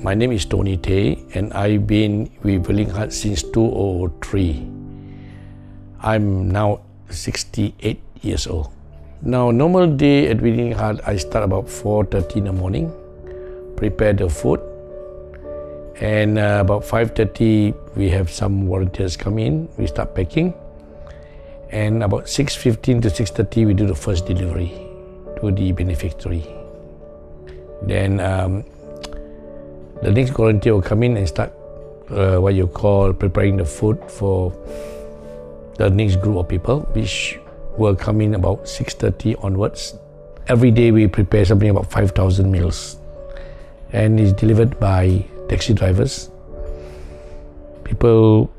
My name is Tony Tay, and I've been with Willing Hearts since 2003. I'm now 68 years old. Now, normal day at Willing Heart, I start about 4:30 in the morning, prepare the food, and about 5:30 we have some volunteers come in, we start packing, and about 6:15 to 6:30 we do the first delivery to the beneficiary. Then the next volunteer will come in and start what you call preparing the food for the next group of people, which will come in about 6:30 onwards. Every day we prepare something about 5,000 meals, and it's delivered by taxi drivers, people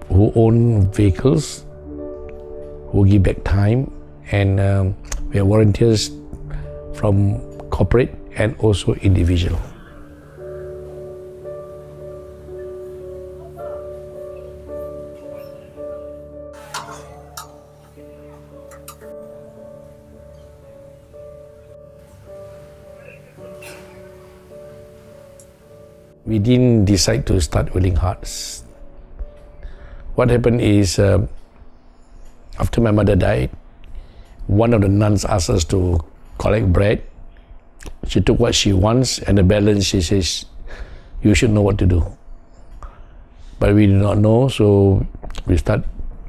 who own vehicles, who give back time, and we have volunteers from corporate and also individual. We didn't decide to start Willing Hearts. What happened is, after my mother died, one of the nuns asked us to collect bread. She took what she wants, and the balance she says, you should know what to do. But we did not know, so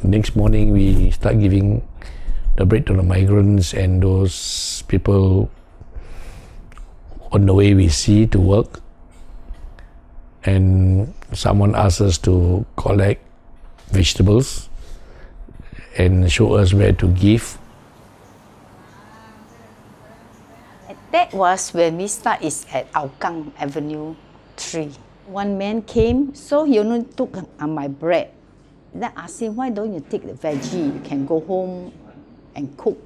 next morning we start giving the bread to the migrants and those people on the way we see to work. And someone asked us to collect vegetables and show us where to give. That was when we start is at Hougang Avenue 3. One man came, so he only took my bread. Then I asked him, why don't you take the veggie? You can go home and cook.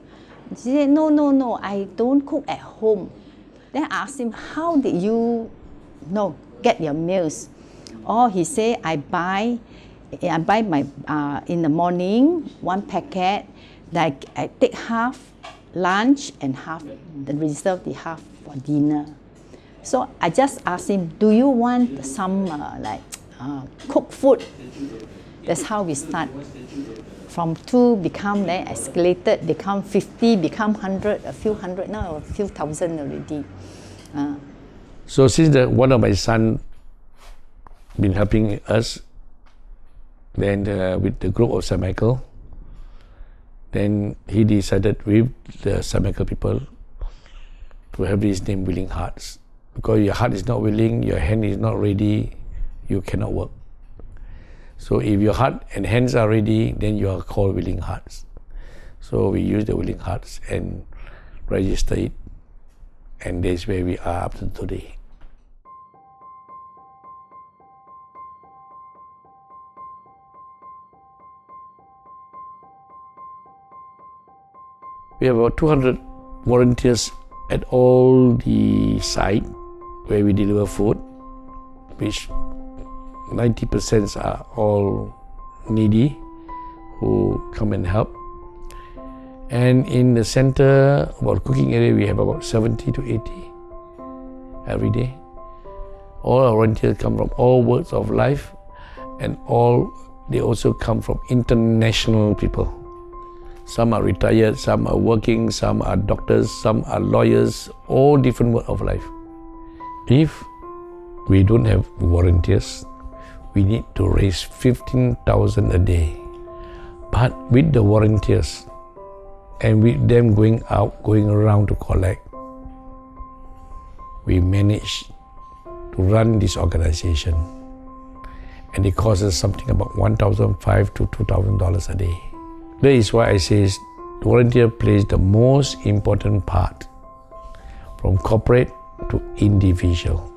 He said, no, I don't cook at home. Then I asked him, how did you get your meals? Oh, he said, I buy my in the morning 1 packet. Like I take half lunch and half, then reserve the half for dinner. So I just asked him, do you want some cooked food? That's how we start. From 2 become then escalated, become 50, become 100, a few hundred, now a few thousand already. So since one of my sons been helping us, then with the group of St. Michael, then he decided with the St. Michael people to have this name Willing Hearts. Because your heart is not willing, your hand is not ready, you cannot work. So if your heart and hands are ready, then you are called Willing Hearts. So we use the Willing Hearts and register it, and that's where we are up to today. We have about 200 volunteers at all the sites where we deliver food, which 90% are all needy who come and help. And in the center, about cooking area, we have about 70 to 80 every day. All our volunteers come from all walks of life, and they also come from international people. Some are retired, some are working, some are doctors, some are lawyers, all different walks of life. If we don't have volunteers, we need to raise 15,000 a day. But with the volunteers, and with them going around to collect, we manage to run this organization. And it costs us something about $1,500 to $2,000 a day. That is why I say volunteer plays the most important part, from corporate to individual.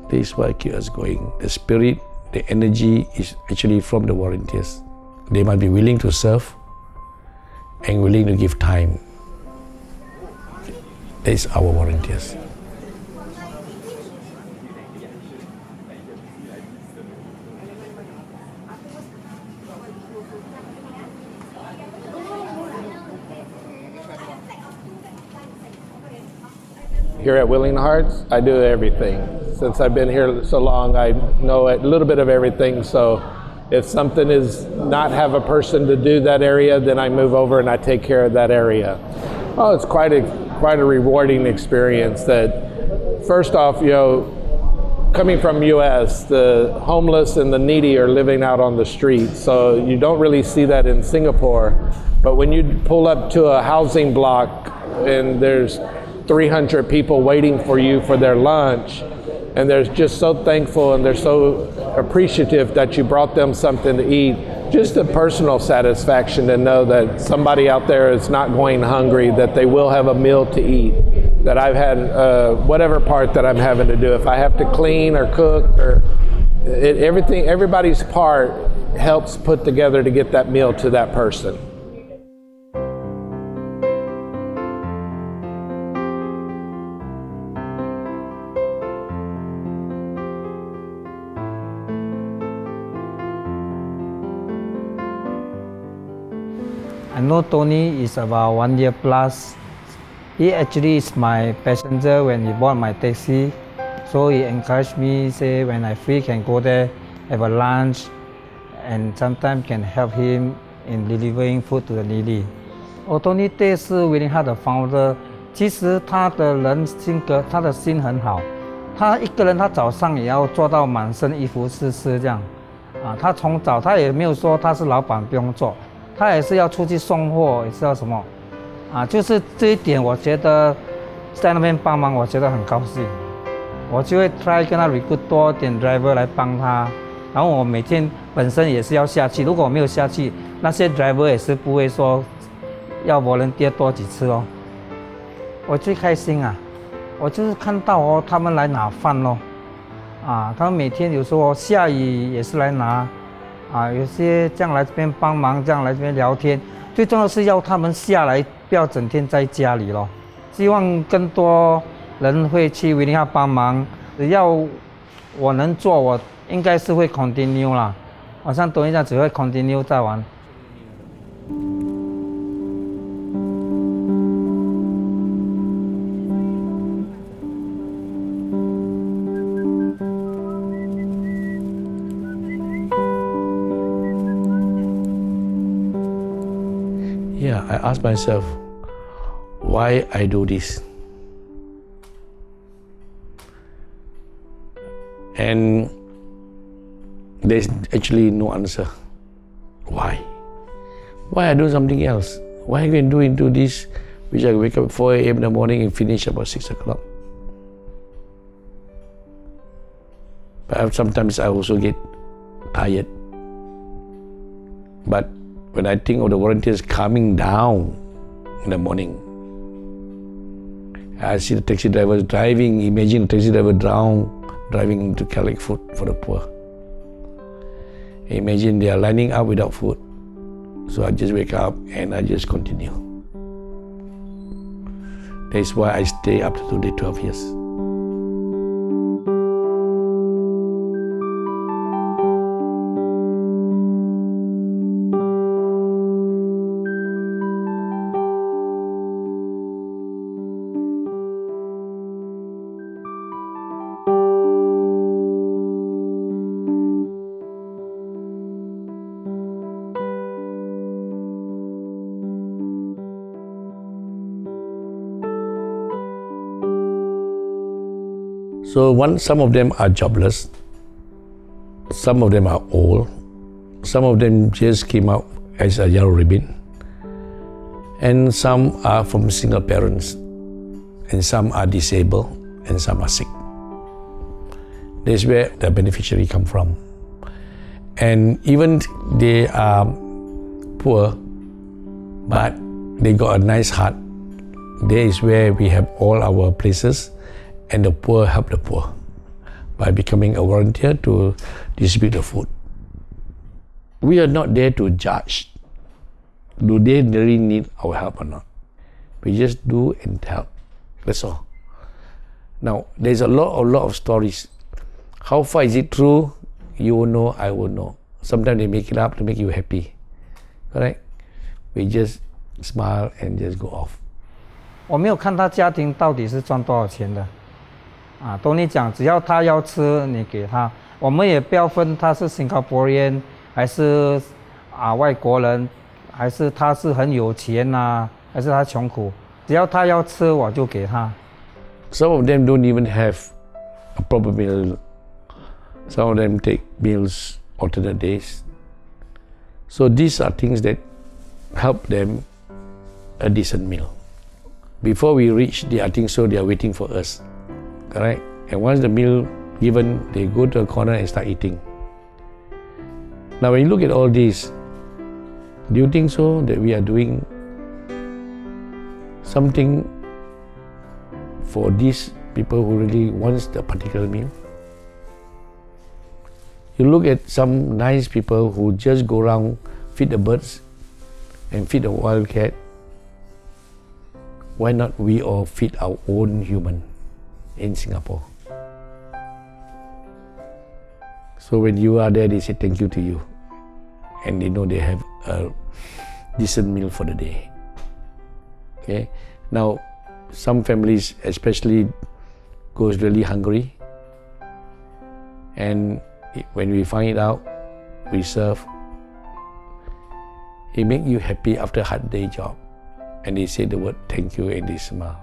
This is what keeps us going. The spirit, the energy is actually from the volunteers. They must be willing to serve and willing to give time. That is our volunteers. Here at Willing Hearts, I do everything. Since I've been here so long, I know a little bit of everything. So if something is not have a person to do that area, then I move over and I take care of that area. Oh, it's quite a rewarding experience. That first off, you know, coming from US, the homeless and the needy are living out on the street. So you don't really see that in Singapore. But when you pull up to a housing block and there's 300 people waiting for you for their lunch, and they're just so thankful and they're so appreciative that you brought them something to eat, just a personal satisfaction to know that somebody out there is not going hungry, that they will have a meal to eat, that I've had whatever part that I'm having to do. If I have to clean or cook or everything, everybody's part helps put together to get that meal to that person. I know Tony is about 1 year plus. He actually is my passenger when he bought my taxi. So he encouraged me, say when I free can go there, have a lunch, and sometimes can help him in delivering food to the needy. Tony Tay 是维林哈的 founder， 其实他的人性格，他的心很好。他一个人，他早上也要做到满身衣服湿湿这样。他从早他也没有说他是老板不用做。 他也是要出去送货，也是要什么，就是这一点，我觉得在那边帮忙，我觉得很高兴。我就会 try 跟他 recruit 多点 driver 来帮他，然后我每天本身也是要下去，如果我没有下去，那些 driver 也是不会说要volunteer多几次哦。我最开心我就是看到他们来拿饭他们每天有时候下雨也是来拿。 有些这样来这边帮忙，这样来这边聊天，最重要是要他们下来，不要整天在家里咯。希望更多人会去维林哈帮忙，只要我能做，我应该是会 continue 啦。好像等一下只会 continue 再玩。Yeah, I ask myself, why I do this? And there's actually no answer. Why? Why I do something else? Why I can do into this, which I wake up at 4 a.m. in the morning and finish about 6 o'clock? But sometimes I also get tired. But when I think of the volunteers coming down in the morning, I see the taxi drivers driving. Imagine the taxi driver driving to collect food for the poor. Imagine they are lining up without food. So I just wake up and I just continue. That's why I stay up to today 12 years. So some of them are jobless, some of them are old, some of them just came out as a yellow ribbon, and some are from single parents, and some are disabled, and some are sick. That's where the beneficiary come from. And even they are poor, but they got a nice heart. There is where we have all our places, and the poor help the poor by becoming a volunteer to distribute the food. We are not there to judge. Do they really need our help or not? We just do and help. That's all. Now, there's a lot of stories. How far is it true? You will know, I will know. Sometimes they make it up to make you happy. Correct? We just smile and just go off. 我没有看他家庭到底是赚多少钱的。Tony 讲，只要他要吃，你给他，我们也不要分他是 Singaporean 还是外国人，还是他是很有钱还是他穷苦，只要他要吃，我就给他。Some of them don't even have a proper meal. Some of them take meals alternate days. So these are things that help them a decent meal. Before we reach the I think so, they are waiting for us. Correct? And once the meal given, they go to a corner and start eating. Now when you look at all this, do you think so that we are doing something for these people who really wants the particular meal? You look at some nice people who just go around, feed the birds and feed the wildcat. Why not we all feed our own human in Singapore? So when you are there, they say thank you to you. And they know they have a decent meal for the day. Okay? Now, some families especially goes really hungry. And when we find it out, we serve. It makes you happy after a hard day job. And they say the word thank you and they smile.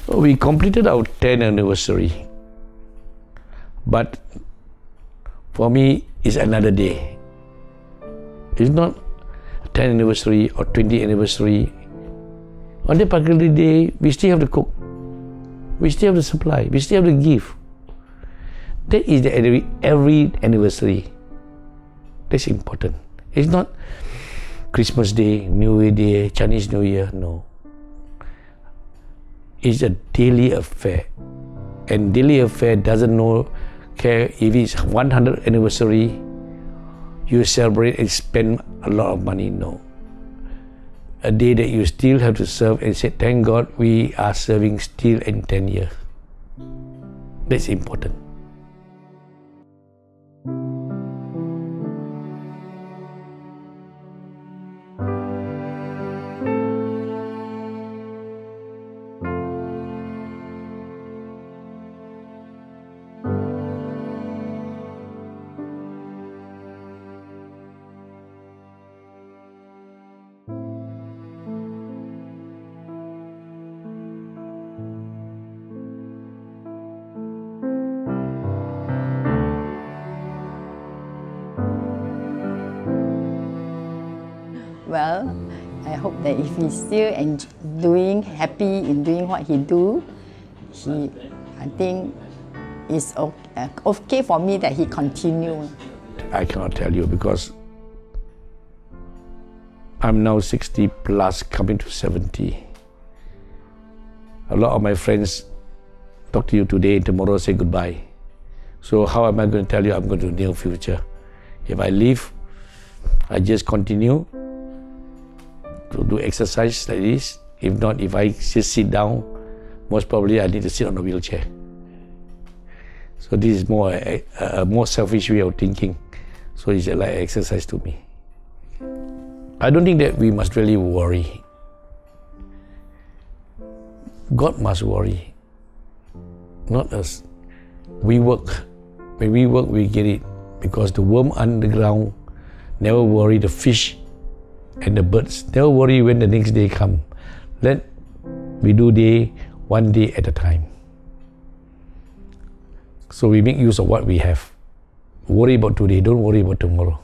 We completed our 10th anniversary, but for me it's another day. It's not 10th anniversary or 20th anniversary. On that particular day, we still have to cook, we still have to supply, we still have to give. That is the every anniversary. That's important. It's not Christmas Day, New Year Day, Chinese New Year, no. It's a daily affair, and daily affair doesn't care if it's 100th anniversary, you celebrate and spend a lot of money, no. A day that you still have to serve and say, thank God we are serving still in 10 years. That's important. Well, I hope that if he's still happy in doing what he do, I think it's okay for me that he continue. I cannot tell you because I'm now 60 plus, coming to 70. A lot of my friends talk to you today and tomorrow say goodbye. So how am I going to tell you I'm going to near future? If I leave, I just continue to do exercise like this. If not, if I just sit down, most probably I need to sit on a wheelchair. So this is more a more selfish way of thinking. So it's like exercise to me. I don't think that we must really worry. God must worry, not us. We work. When we work, we get it. Because the worm underground never worry the fish and the birds. Never worry when the next day come. Let we do one day at a time. So we make use of what we have. Worry about today, don't worry about tomorrow.